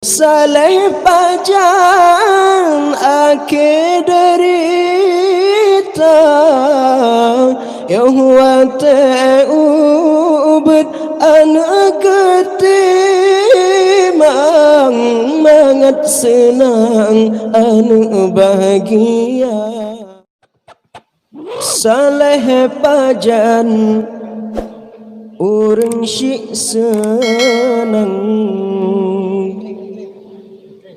saleh pajan ake derita Yahuwa te'ubet anak ketimang mangat senang anu bahagia saleh pajan urang syik senang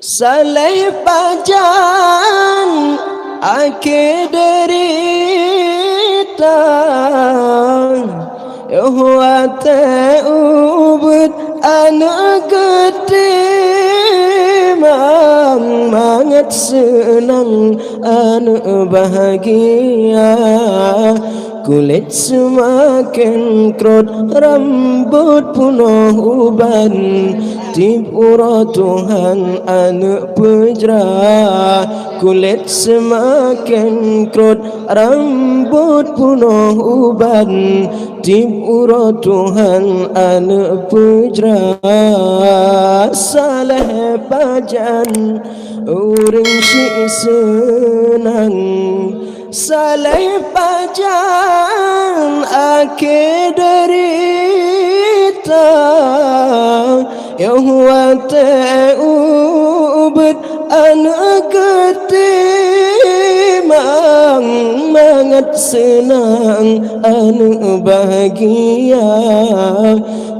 saleh pajan ake derita Yahuwa te'ubet anak ketimang mangat senang anak bahagia kulit semakin kerut rambut penuh uban tipura Tuhan anak pejrah kulit semakin kerut rambut penuh uban tipura Tuhan anak pejrah saleh pajan urang syik senang saleh pajan ake derita Yahuwa te'ubet anak ketimang mangat senang anu bahagia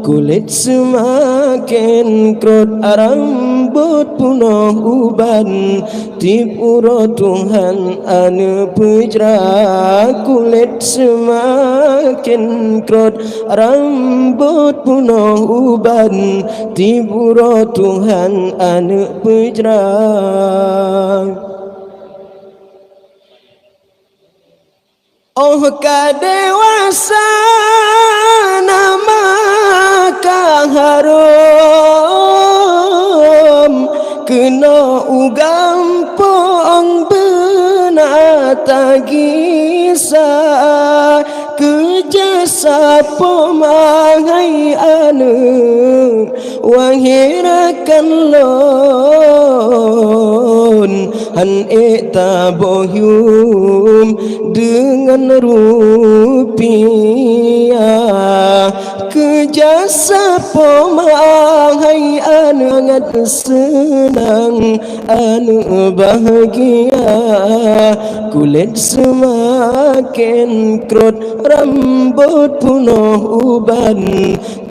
kulit semakin kerut rambut penuh uban tipura Tuhan anu pejrah kulit semakin kerut rambut penuh uban tipura Tuhan anu pejrah oh kadewasa nama harum kena ugampong benata gisa kejasa pemahai anu wahirakan lon han eta bohyum dengan rupiah kejasa pemahai anu sangat senang anu bahagia kulit semakin kerut rambut penuh uban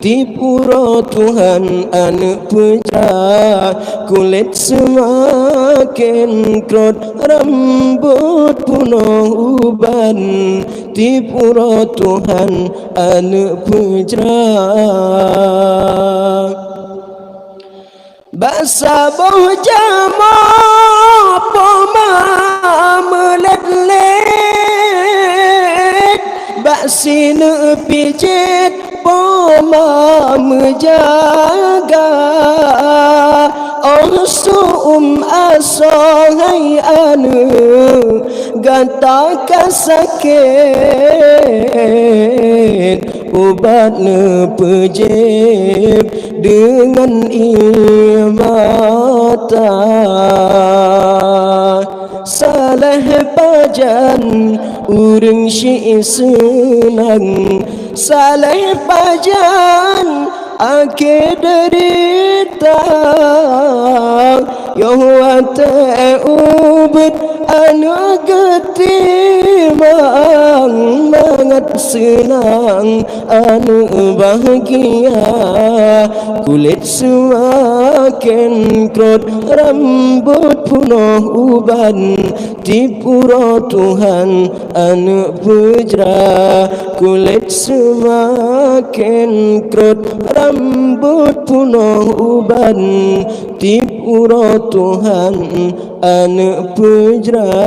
tipura Tuhan anu pejrah kulit semakin kerut rambut penuh uban tipura Tuhan anu pejrah basa boh jamo poma melet baksina pijet poma menjaga oh suum asongai anu ganta kasakit ubat ne pejeb dengan mata saleh pajan urang syik senang saleh pajan ake derita Yahuwa te'ubet anu ketimang mangat senang anu bahagia kulit semakin kerut rambut penuh uban tipura Tuhan anu pejrah kulit semakin kerut rambut penuh uban tipura Tuhan anu pejrah